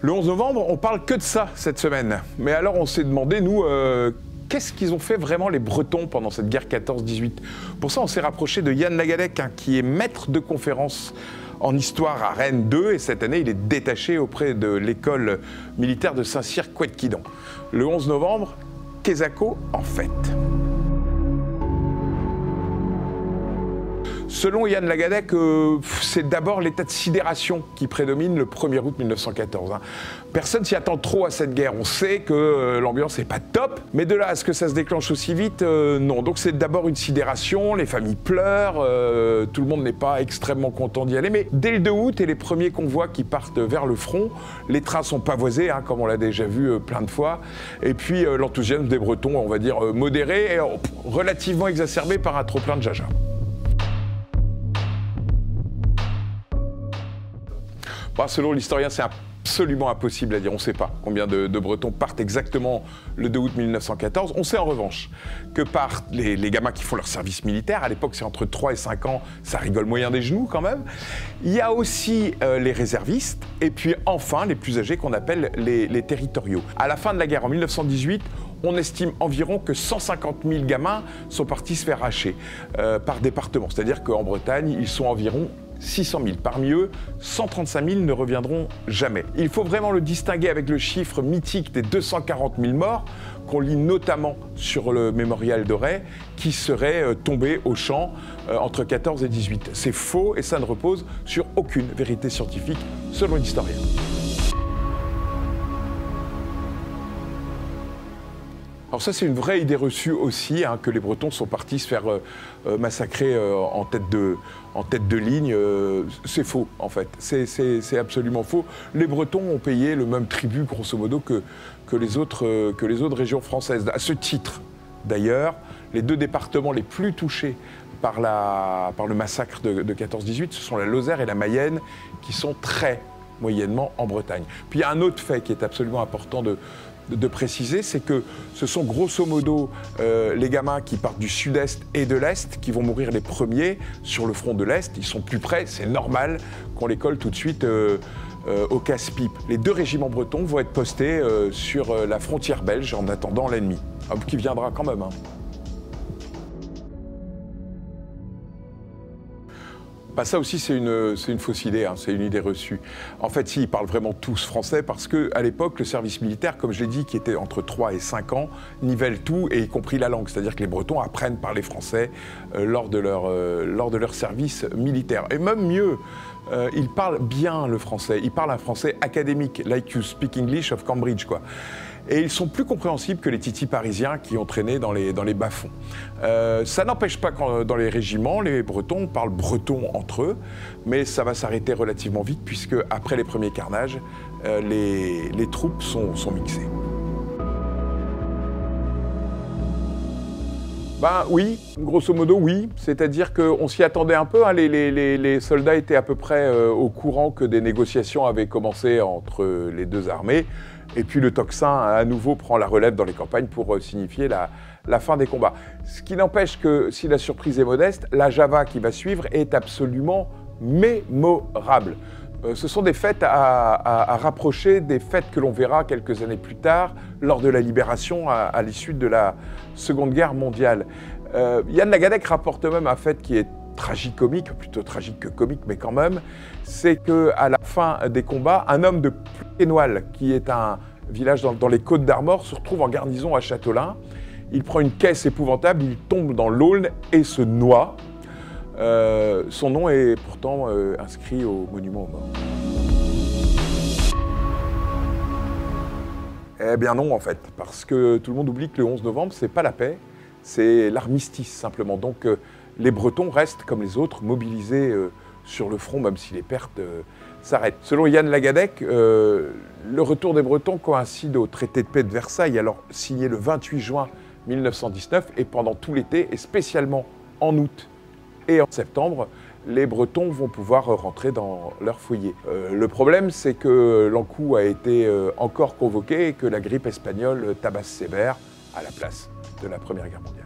Le 11 novembre, on parle que de ça cette semaine. Mais alors on s'est demandé, nous, qu'est-ce qu'ils ont fait vraiment les Bretons pendant cette guerre 14-18 ? Pour ça, on s'est rapproché de Yann Lagadec, qui est maître de conférences en histoire à Rennes 2, et cette année, il est détaché auprès de l'école militaire de Saint-Cyr-Couët-Quidan. Le 11 novembre, qu'est-ce en fait ? Selon Yann Lagadec, c'est d'abord l'état de sidération qui prédomine le 1er août 1914. Personne s'y attend trop à cette guerre. On sait que l'ambiance n'est pas top, mais de là à ce que ça se déclenche aussi vite, non. Donc c'est d'abord une sidération, les familles pleurent, tout le monde n'est pas extrêmement content d'y aller. Mais dès le 2 août et les premiers convois qui partent vers le front, les trains sont pavoisés, comme on l'a déjà vu plein de fois. Et puis l'enthousiasme des Bretons, on va dire modéré et relativement exacerbé par un trop-plein de jaja. Selon l'historien, c'est absolument impossible à dire. On ne sait pas combien de Bretons partent exactement le 2 août 1914. On sait en revanche que partent les gamins qui font leur service militaire. À l'époque, c'est entre 3 et 5 ans. Ça rigole moyen des genoux quand même. Il y a aussi les réservistes. Et puis enfin, les plus âgés qu'on appelle les territoriaux. À la fin de la guerre, en 1918, on estime environ que 150 000 gamins sont partis se faire hacher par département. C'est-à-dire qu'en Bretagne, ils sont environ 600 000. Parmi eux, 135 000 ne reviendront jamais. Il faut vraiment le distinguer avec le chiffre mythique des 240 000 morts qu'on lit notamment sur le mémorial de Ray, qui seraient tombés au champ entre 14 et 18. C'est faux et ça ne repose sur aucune vérité scientifique, selon l'historien. Alors ça, c'est une vraie idée reçue aussi, que les Bretons sont partis se faire massacrer en tête de ligne. C'est faux, en fait. C'est absolument faux. Les Bretons ont payé le même tribut, grosso modo, que les autres régions françaises. À ce titre, d'ailleurs, les deux départements les plus touchés par le massacre de 14-18, ce sont la Lozère et la Mayenne, qui sont très moyennement en Bretagne. Puis il y a un autre fait qui est absolument important de préciser, c'est que ce sont grosso modo les gamins qui partent du sud-est et de l'est qui vont mourir les premiers sur le front de l'est. Ils sont plus près, c'est normal qu'on les colle tout de suite au casse-pipe. Les deux régiments bretons vont être postés sur la frontière belge en attendant l'ennemi, qui viendra quand même. Ça aussi, c'est une fausse idée, c'est une idée reçue. En fait, si, ils parlent vraiment tous français parce qu'à l'époque, le service militaire, comme je l'ai dit, qui était entre 3 et 5 ans, nivelle tout, et y compris la langue. C'est-à-dire que les Bretons apprennent par les Français lors de leur service militaire. Et même mieux, ils parlent bien le français. Ils parlent un français académique, like you speak English of Cambridge, quoi. Et ils sont plus compréhensibles que les titis parisiens qui ont traîné dans les bas-fonds. Ça n'empêche pas que dans les régiments, les Bretons parlent breton entre eux, mais ça va s'arrêter relativement vite puisque après les premiers carnages, les troupes sont mixées. Oui, grosso modo oui, c'est-à-dire qu'on s'y attendait un peu, les soldats étaient à peu près au courant que des négociations avaient commencé entre les deux armées, et puis le tocsin à nouveau prend la relève dans les campagnes pour signifier la fin des combats. Ce qui n'empêche que si la surprise est modeste, la Java qui va suivre est absolument mémorable. Ce sont des fêtes à rapprocher des fêtes que l'on verra quelques années plus tard, lors de la libération à l'issue de la Seconde Guerre mondiale. Yann Lagadec rapporte même un fait qui est tragicomique, plutôt tragique que comique, mais quand même, c'est qu'à la fin des combats, un homme de Plouquénoil, qui est un village dans les Côtes d'Armor, se retrouve en garnison à Châteaulin. Il prend une caisse épouvantable, il tombe dans l'Aulne et se noie. Son nom est pourtant inscrit au monument aux morts. Eh bien non, en fait, parce que tout le monde oublie que le 11 novembre, c'est pas la paix, c'est l'armistice, simplement. Donc les Bretons restent, comme les autres, mobilisés sur le front, même si les pertes s'arrêtent. Selon Yann Lagadec, le retour des Bretons coïncide au traité de paix de Versailles, alors signé le 28 juin 1919, et pendant tout l'été, et spécialement en août et en septembre, les Bretons vont pouvoir rentrer dans leur foyer. Le problème, c'est que l'Ankou a été encore convoqué et que la grippe espagnole tabasse sévère à la place de la Première Guerre mondiale.